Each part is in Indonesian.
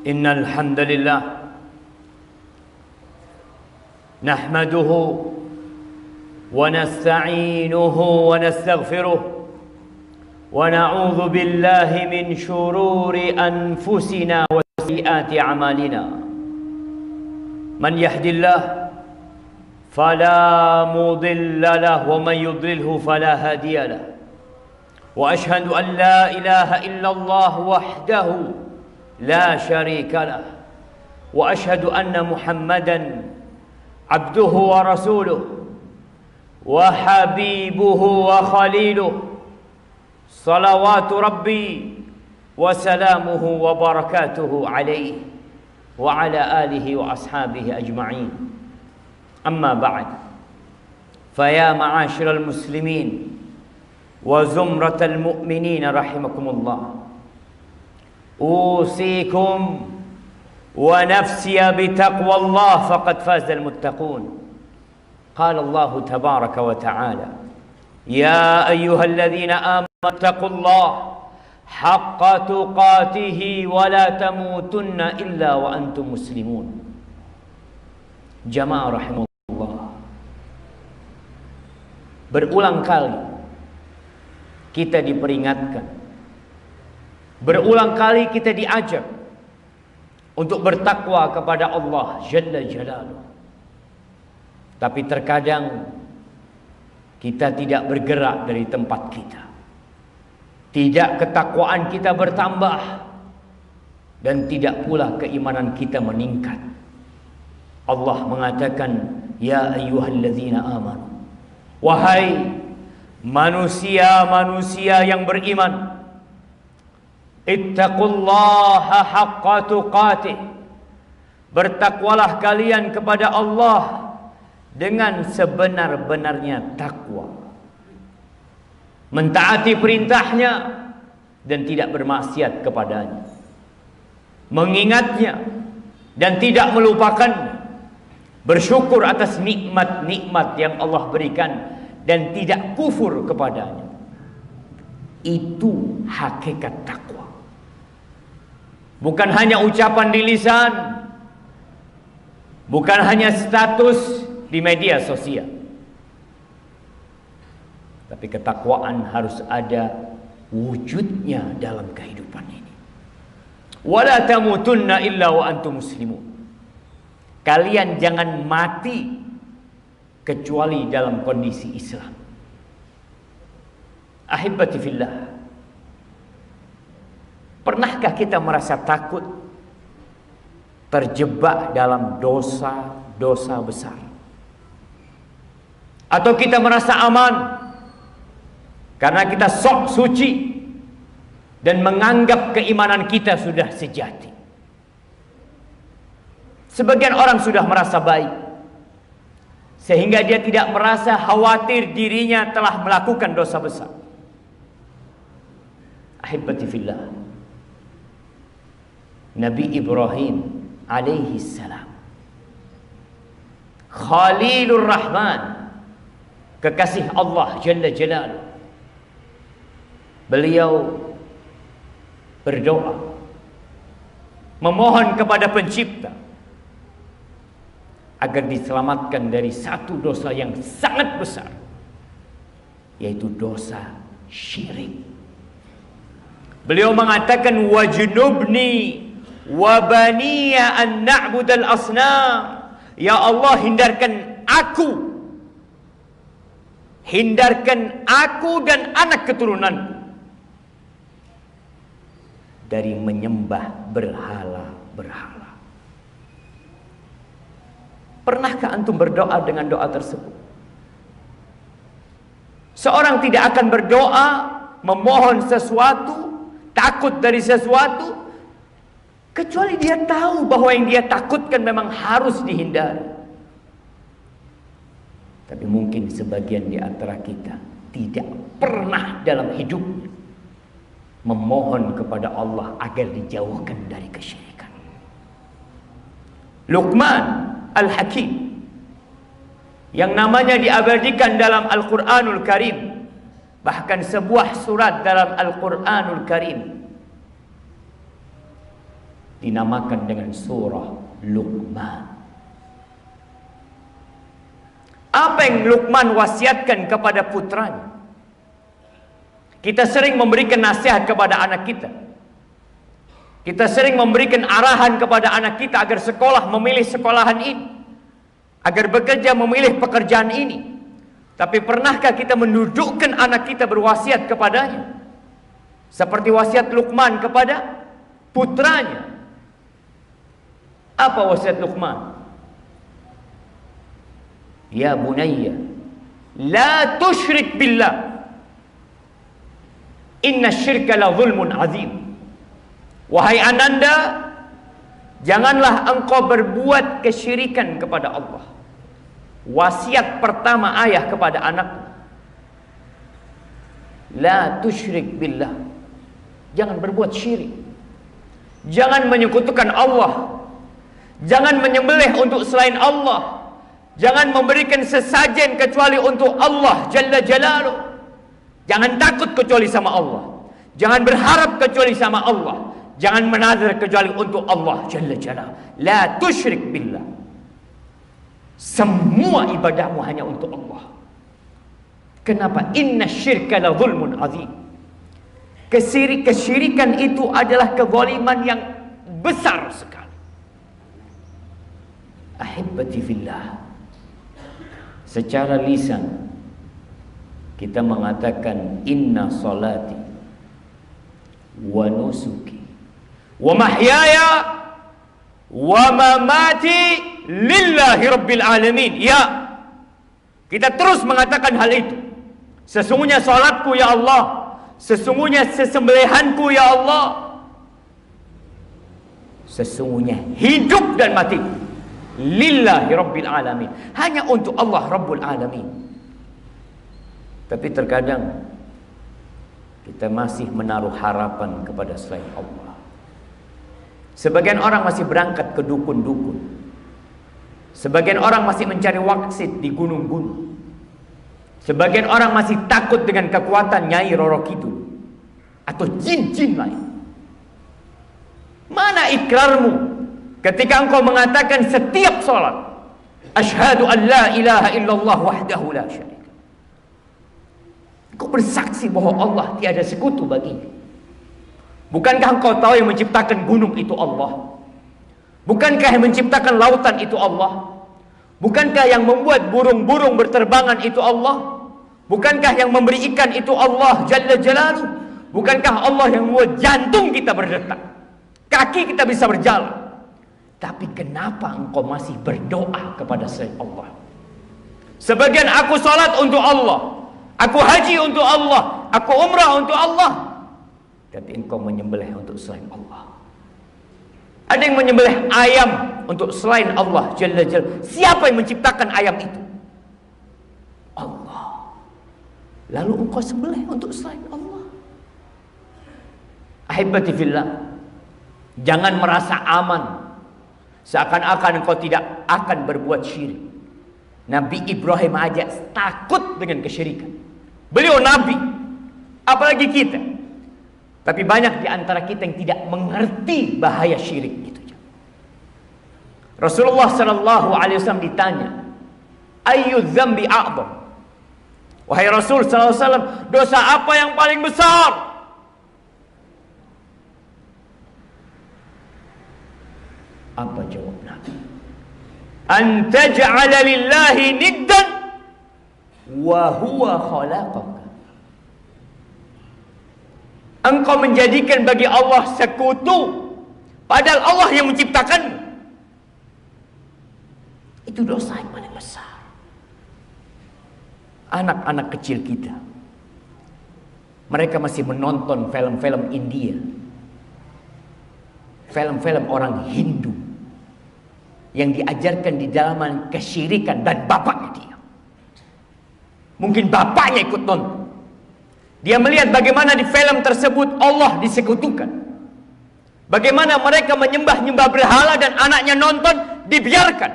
Innal hamdalillah nahmaduhu wa nasta'inuhu wa nastaghfiruh wa na'udzu billahi min shururi anfusina wa sayyiati a'malina. Man yahdihillahu fala mudilla lahu wa man yudlilhu fala hadiya lahu. Wa ashhadu an la ilaha illallah wahdahu لا شريك له وأشهد أن محمدا عبده ورسوله وحبيبه وخليله صلوات ربي وسلامه وبركاته عليه وعلى آله وأصحابه أجمعين. أما بعد، فيا معاشر المسلمين وزمرة المؤمنين رحمكم الله، أوصيكم ونفسي بتقوى الله فقد فاز المتقون. قال الله تبارك وتعالى: يا أيها الذين آمنوا اتقوا الله حق تقاته ولا تموتن إلا وأنتم مسلمون. Jamaah rahimahullah, berulang kali kita diperingatkan, berulang kali kita diajak untuk bertakwa kepada Allah Jalla Jalaluh. Tapi terkadang kita tidak bergerak dari tempat kita. Tidak ketakwaan kita bertambah, dan tidak pula keimanan kita meningkat. Allah mengatakan, ya ayyuhalladzina amanu, wahai manusia-manusia yang beriman, ittaqullaha haqqa tuqatih, bertakwalah kalian kepada Allah dengan sebenar-benarnya takwa, mentaati perintahnya dan tidak bermaksiat kepadanya, mengingatnya dan tidak melupakannya, bersyukur atas nikmat-nikmat yang Allah berikan dan tidak kufur kepadanya. Itu hakikat takwa. Bukan hanya ucapan di lisan, bukan hanya status di media sosial, tapi ketakwaan harus ada wujudnya dalam kehidupan ini. Wala tamutunna illa wa antum muslimun. Kalian jangan mati kecuali dalam kondisi Islam. Ahibbati fillah, pernahkah kita merasa takut terjebak dalam dosa-dosa besar? Atau kita merasa aman karena kita sok suci dan menganggap keimanan kita sudah sejati? Sebagian orang sudah merasa baik sehingga dia tidak merasa khawatir dirinya telah melakukan dosa besar. Ahibbati fillah, Nabi Ibrahim alaihi salam, Khalilur Rahman, kekasih Allah Jalla Jalaluh, beliau berdoa memohon kepada Pencipta agar diselamatkan dari satu dosa yang sangat besar, yaitu dosa syirik. Beliau mengatakan, wajnubni wa baniya an na'budal asnam. Ya Allah, hindarkan aku dan anak keturunanku dari menyembah berhala-berhala. Pernahkah antum berdoa dengan doa tersebut? Seorang tidak akan berdoa memohon sesuatu, takut dari sesuatu, kecuali dia tahu bahwa yang dia takutkan memang harus dihindari. Tapi mungkin sebagian di antara kita tidak pernah dalam hidupnya memohon kepada Allah agar dijauhkan dari kesyirikan. Luqman Al-Hakim yang namanya diabadikan dalam Al-Quranul Karim, bahkan sebuah surat dalam Al-Quranul Karim dinamakan dengan surah Luqman. Apa yang Luqman wasiatkan kepada putranya? Kita sering memberikan nasihat kepada anak kita. Kita sering memberikan arahan kepada anak kita agar sekolah memilih sekolahan ini, agar bekerja memilih pekerjaan ini. Tapi pernahkah kita mendudukkan anak kita berwasiat kepadanya seperti wasiat Luqman kepada putranya? Apa wasiat Luqman? Ya bunayya, la tusyrik billah, inna syirka la zulmun azim. Wahai ananda, janganlah engkau berbuat kesyirikan kepada Allah. Wasiat pertama ayah kepada anak, la tusyrik billah, jangan berbuat syirik, jangan menyekutukan Allah, jangan menyembelih untuk selain Allah, jangan memberikan sesajen kecuali untuk Allah Jalla Jalaluh. Jangan takut kecuali sama Allah, jangan berharap kecuali sama Allah, jangan menazar kecuali untuk Allah Jalla Jalaluh. La tusyrik billah, semua ibadahmu hanya untuk Allah. Kenapa? Inna syirka la zulmun azim. Kesyirikan itu adalah kezaliman yang besar sekali. Ahibbati fillah, secara lisan kita mengatakan inna salati wa nusuki wa mahyaya wa mamati lillahi rabbil alamin. Ya, kita terus mengatakan hal itu. Sesungguhnya salatku ya Allah, sesungguhnya sesembelihanku ya Allah, sesungguhnya hidup dan mati lillahi rabbil alamin, hanya untuk Allah Rabbul Alamin. Tapi terkadang kita masih menaruh harapan kepada selain Allah. Sebagian orang masih berangkat ke dukun-dukun. Sebagian orang masih mencari waksit di gunung-gunung. Sebagian orang masih takut dengan kekuatan Nyai Roro Kidul atau jin-jin lain. Mana ikrarmu ketika engkau mengatakan setiap salat, asyhadu an la ilaha illallah wahdahu la syarika. Engkau bersaksi bahwa Allah tiada sekutu baginya. Bukankah engkau tahu yang menciptakan gunung itu Allah? Bukankah yang menciptakan lautan itu Allah? Bukankah yang membuat burung-burung berterbangan itu Allah? Bukankah yang memberi ikan itu Allah Jalla Jalaluh? Bukankah Allah yang membuat jantung kita berdetak, kaki kita bisa berjalan? Tapi kenapa engkau masih berdoa kepada selain Allah? Sebagian aku salat untuk Allah, aku haji untuk Allah, aku umrah untuk Allah, tapi engkau menyembelih untuk selain Allah. Ada yang menyembelih ayam untuk selain Allah Jalla Jalaluh. Siapa yang menciptakan ayam itu? Allah. Lalu engkau sembelih untuk selain Allah. Ahibati fillah, jangan merasa aman seakan-akan engkau tidak akan berbuat syirik. Nabi Ibrahim aja takut dengan kesyirikan. Beliau nabi, apalagi kita. Tapi banyak di antara kita yang tidak mengerti bahaya syirik itu. Rasulullah sallallahu alaihi wasallam ditanya, "Ayyu dzambi a'dham?" Wahai Rasul sallallahu alaihi wasallam, dosa apa yang paling besar? Apa jawab Nabi? An taj'ala lillahi niddan wa huwa khalaqaka. Engkau menjadikan bagi Allah sekutu, padahal Allah yang menciptakan. Itu dosa yang paling besar. Anak-anak kecil kita, mereka masih menonton film-film India, film-film orang Hindu yang diajarkan di dalam kesyirikan, dan bapaknya dia. Mungkin bapaknya ikut nonton. Dia melihat bagaimana di film tersebut Allah disekutukan. Bagaimana mereka menyembah-nyembah berhala dan anaknya nonton, dibiarkan.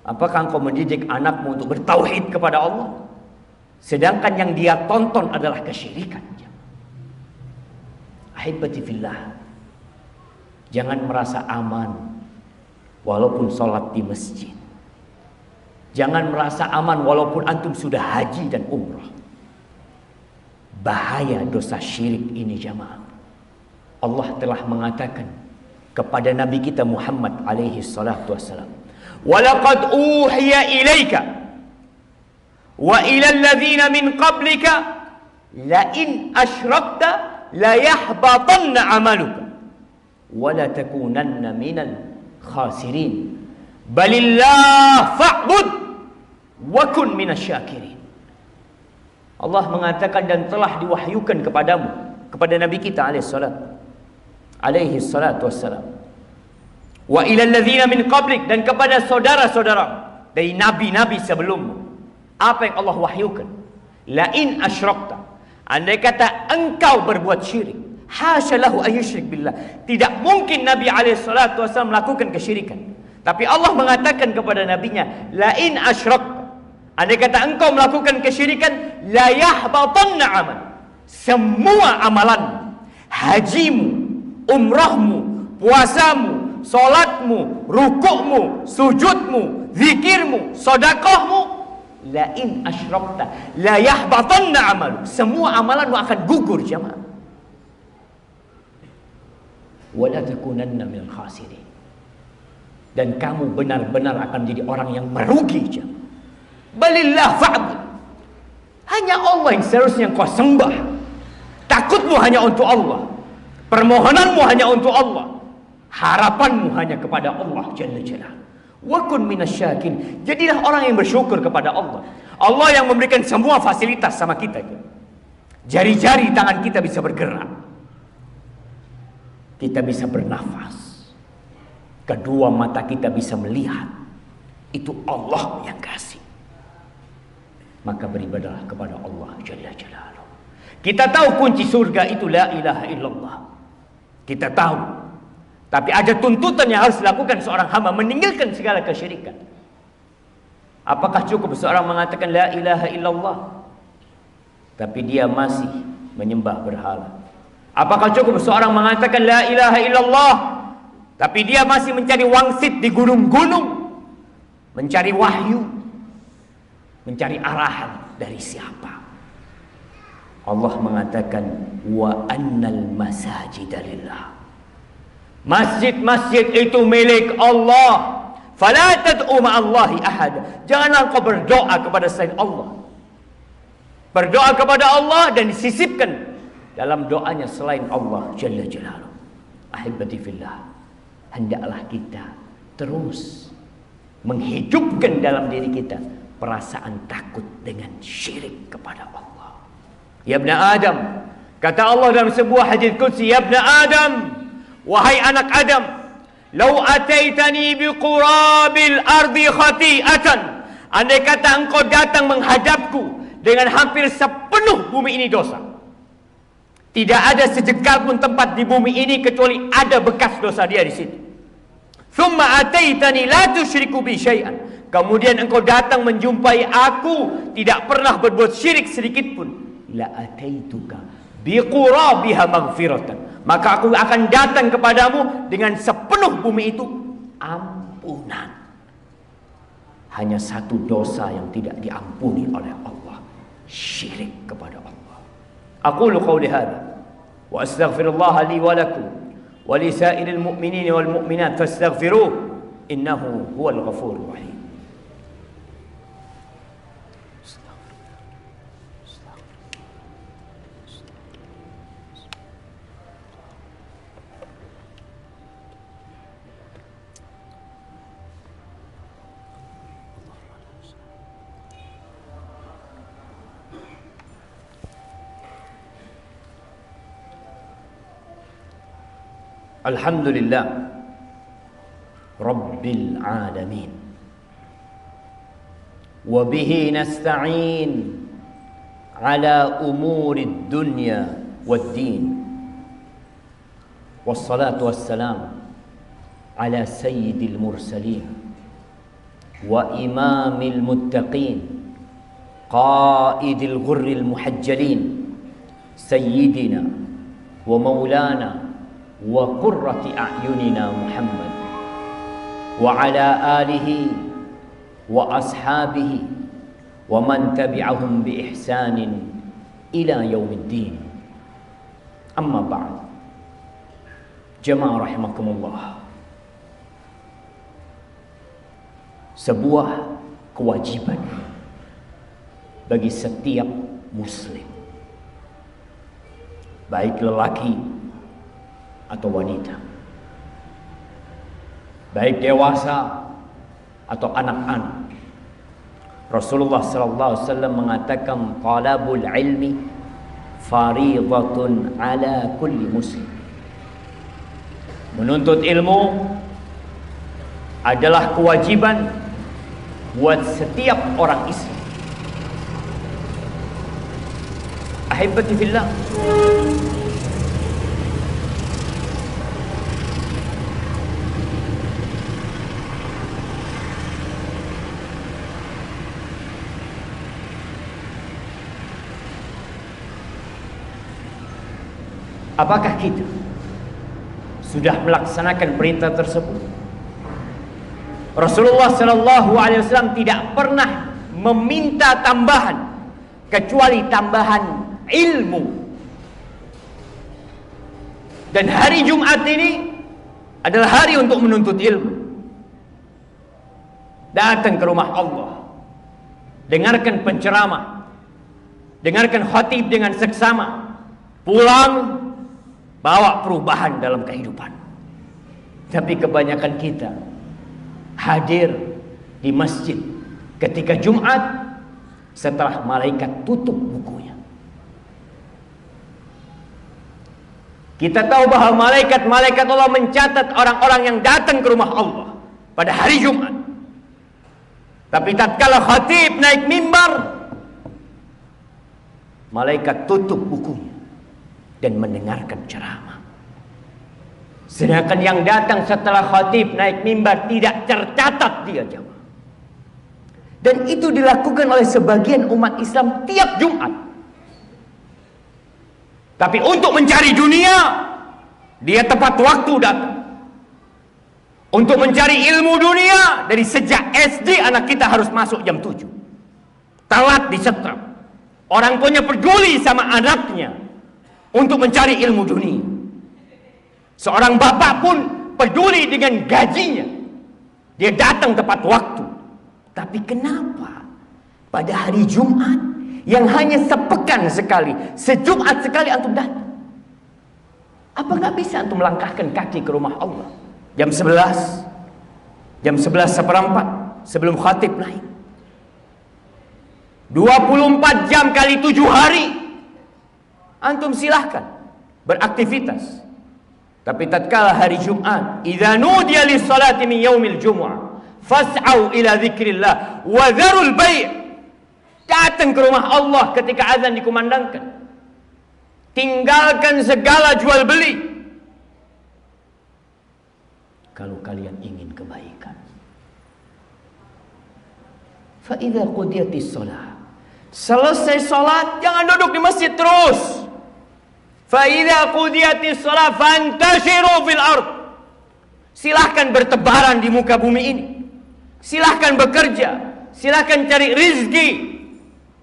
Apakah engkau mendidik anakmu untuk bertauhid kepada Allah, sedangkan yang dia tonton adalah kesyirikan? Ahibati fillah, jangan merasa aman walaupun sholat di masjid. Jangan merasa aman walaupun antum sudah haji dan umrah. Bahaya dosa syirik ini jamaah. Allah telah mengatakan kepada Nabi kita Muhammad alaihi salatu wassalam, "Walaqad uhiya ilaika wa ilal ladzina min qablika la in asyrakta la yahbatanna 'amaluka wa la takunanna minal khasirin balillah fa'bud wa kun minasyakirin." Allah mengatakan dan telah diwahyukan kepadamu, kepada Nabi kita alaihi salatu wassalam, wa ilal ladzina min qablik, dan kepada saudara-saudara dari nabi-nabi sebelummu. Apa yang Allah wahyukan? La in asyrakta, andai kata engkau berbuat syirik, hasya lahu an yusyrik billah, tidak mungkin Nabi alaihi salatu wassalam melakukan kesyirikan. Tapi Allah mengatakan kepada nabinya, la in asyrakta, andai kata engkau melakukan kesyirikan, la yahbatanna amal, semua amalanmu, hajimu, umrahmu, puasamu, solatmu, rukukmu, sujudmu, zikirmu, sodakohmu, la in asyrakta la yahbatanna amal, semua amalanmu akan gugur jemaah. Wala takunanna minal khasirin, dan kamu benar-benar akan menjadi orang yang merugi jemaah. Balillah fa'bud, hanya Allah yang seharusnya kau sembah. Takutmu hanya untuk Allah, permohonanmu hanya untuk Allah, harapanmu hanya kepada Allah Jalla Jalaluhu. Wa kun minasyakirin, jadilah orang yang bersyukur kepada Allah. Allah yang memberikan semua fasilitas sama kita. Jari-jari tangan kita bisa bergerak, kita bisa bernafas, kedua mata kita bisa melihat. Itu Allah yang kasih. Maka beribadahlah kepada Allah Jalla Jalaluhu. Kita tahu kunci surga itu la ilaha illallah, kita tahu. Tapi ada tuntutan yang harus dilakukan seorang hamba, meninggalkan segala kesyirikan. Apakah cukup seorang mengatakan la ilaha illallah tapi dia masih menyembah berhala? Apakah cukup seorang mengatakan la ilaha illallah tapi dia masih mencari wangsit di gunung-gunung, mencari wahyu, mencari arahan dari siapa? Allah mengatakan wa annal masajida lillah, masjid-masjid itu milik Allah. Fala tad'u ma'allahi ahad, janganlah kau berdoa kepada selain Allah. Berdoa kepada Allah dan disisipkan dalam doanya selain Allah Jalla Jalaluhu. Ahibati fillah, hendaklah kita terus menghidupkan dalam diri kita perasaan takut dengan syirik kepada Allah. Ya ibn Adam, kata Allah dalam sebuah hadis qudsi, ya ibn Adam, wahai anak Adam, lau ataitani biqurabil ardi khati'atan, andai kata engkau datang menghadapku dengan hampir sepenuh bumi ini dosa, tidak ada sejengkal pun tempat di bumi ini kecuali ada bekas dosa dia di situ. Thumma ataitani la tusyriku bi syai'an, kemudian engkau datang menjumpai aku tidak pernah berbuat syirik sedikit pun, la ataituka biqurabiha maghfiratan, maka aku akan datang kepadamu dengan sepenuh bumi itu ampunan. Hanya satu dosa yang tidak diampuni oleh Allah, syirik kepada Allah. Aqulu qawli hadha wa astaghfirullah li wa lakum wa li sa'iril mu'minin wal mu'minat fastaghfiruh innahu huwal ghafurur rahim. Alhamdulillah Rabbil alamin, wa bihi nasta'in ala umurid dunya wad din, wassalatu wassalam ala sayyidil mursalin وإمام المتقين قائد الغر المحجلين سيدنا ومولانا وقرة أعيننا محمد وعلى آله وأصحابه ومن تبعهم بإحسان إلى يوم الدين. أما بعد، jemaah rahimakumullah, sebuah kewajiban bagi setiap muslim, baik lelaki atau wanita, baik dewasa atau anak-anak. Rasulullah sallallahu alaihi wasallam mengatakan talabul ilmi fariidatun ala kulli muslim. Menuntut ilmu adalah kewajiban buat setiap orang Islam. Ahibati fillah, apakah kita sudah melaksanakan perintah tersebut? Rasulullah sallallahu alaihi wasallam tidak pernah meminta tambahan kecuali tambahan ilmu. Dan hari Jumat ini adalah hari untuk menuntut ilmu. Datang ke rumah Allah, dengarkan penceramah, dengarkan khatib dengan seksama, pulang bawa perubahan dalam kehidupan. Tapi kebanyakan kita hadir di masjid ketika Jumat setelah malaikat tutup bukunya. Kita tahu bahwa malaikat Allah mencatat orang-orang yang datang ke rumah Allah pada hari Jumat. Tapi tatkala khatib naik mimbar, malaikat tutup bukunya dan mendengarkan ceramah. Sedangkan yang datang setelah khatib naik mimbar tidak tercatat dia, jemaah. Dan itu dilakukan oleh sebagian umat Islam tiap Jumat. Tapi untuk mencari dunia, dia tepat waktu datang. Untuk mencari ilmu dunia, dari sejak SD anak kita harus masuk jam 7. Telat disetrap. Orang tuanya peduli sama anaknya untuk mencari ilmu dunia. Seorang bapak pun peduli dengan gajinya. Dia datang tepat waktu. Tapi kenapa pada hari Jumat yang hanya sepekan sekali, sejumat sekali antum datang? Apa nggak bisa antum melangkahkan kaki ke rumah Allah jam 11, jam 11:15 sebelum khatib naik? 24 jam kali 7 hari antum silahkan beraktivitas. Tapi tatkala hari Jumat, idza nudiya lis-salati min yaumil jumu'ah fas'au ila dzikrillah wa dzarul bai'. Datang ke rumah Allah ketika azan dikumandangkan. Tinggalkan segala jual beli. Kalau kalian ingin kebaikan. Fa idza qudiyatis shalah. Selesai salat jangan duduk di masjid terus. Fa idza qudiyatis shalah fantashiru fil ard. Silahkan bertebaran di muka bumi ini. Silahkan bekerja, silahkan cari rizki.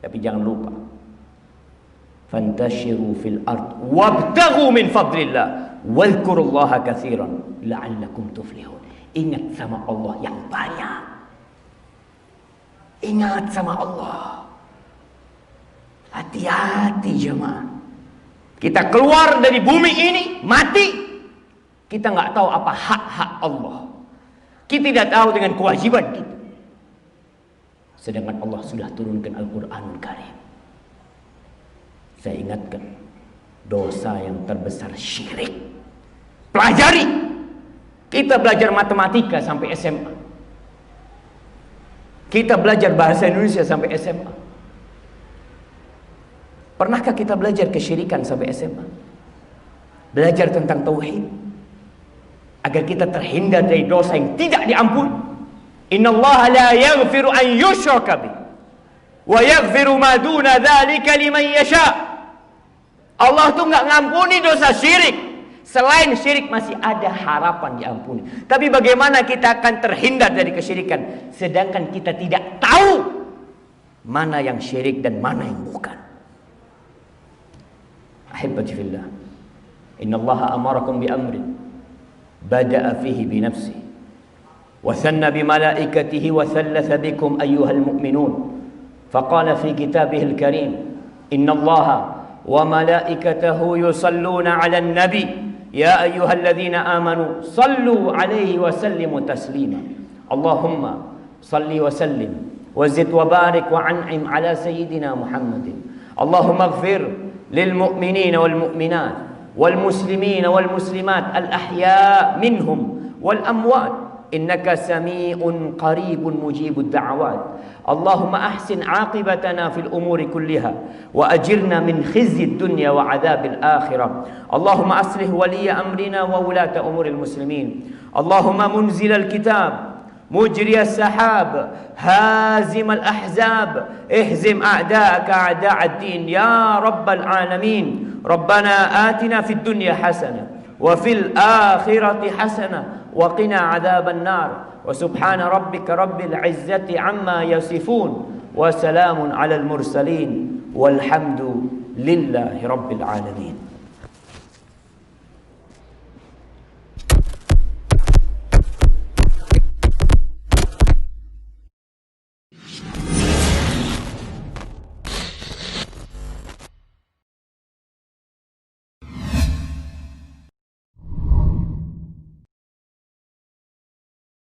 Tapi jangan lupa, fantashiru fil ard wabtaghu min fadlillah wadhkurullaha katsiran la'allakum tuflihun. Ingat sama Allah yang banyak. Ingat sama Allah. Hati-hati jemaah. Kita keluar dari bumi ini, mati, kita nggak tahu apa hak-hak Allah. Kita tidak tahu dengan kewajiban kita. Sedangkan Allah sudah turunkan Al-Quranul Karim. Saya ingatkan, dosa yang terbesar syirik. Pelajari. Kita belajar matematika sampai SMA. Kita belajar bahasa Indonesia sampai SMA. Pernahkah kita belajar kesyirikan sampai SMA? Belajar tentang tauhid agar kita terhindar dari dosa yang tidak diampuni. Innallaha la yaghfiru an yushraka bih wa yaghfiru ma duna dzalika liman yasha. Allah tuh nggak ngampuni dosa syirik. Selain syirik masih ada harapan diampuni. Tapi bagaimana kita akan terhindar dari kesyirikan sedangkan kita tidak tahu mana yang syirik dan mana yang bukan? Ahibbati fillah, innallaha amarakum bi amrin bada'a fihi bi nafsihi wa thanna bi malaikatihi wa thallatha bikum ayyuhal mu'minun faqala fi kitabihi al-karim innallaha wa malaikatahu yusalluna 'alan nabi ya ayyuhalladzina amanu sallu 'alaihi wa sallimu taslima. Allahumma salli wa sallim wa zid wa barik wa an'im 'ala sayyidina Muhammadin. Allahumma ighfir lil mu'minina wal mu'minat wal muslimina wal muslimat al ahya' minhum wal amwat innaka sami'un qaribun mujibud da'awat. Allahumma ahsin 'aqibatana fil umuri kulliha wa ajirna min khizyid dunya wa 'adzabil akhirah. Allahumma aslih waliya amrina wa wulata umuril muslimin. Allahumma munzilal kitab مجري السحاب هازم الأحزاب اهزم أعداءك أعداء الدين يا رب العالمين. ربنا آتنا في الدنيا حسنة وفي الآخرة حسنة وقنا عذاب النار وسبحان ربك رب العزة عما يصفون وسلام على المرسلين والحمد لله رب العالمين.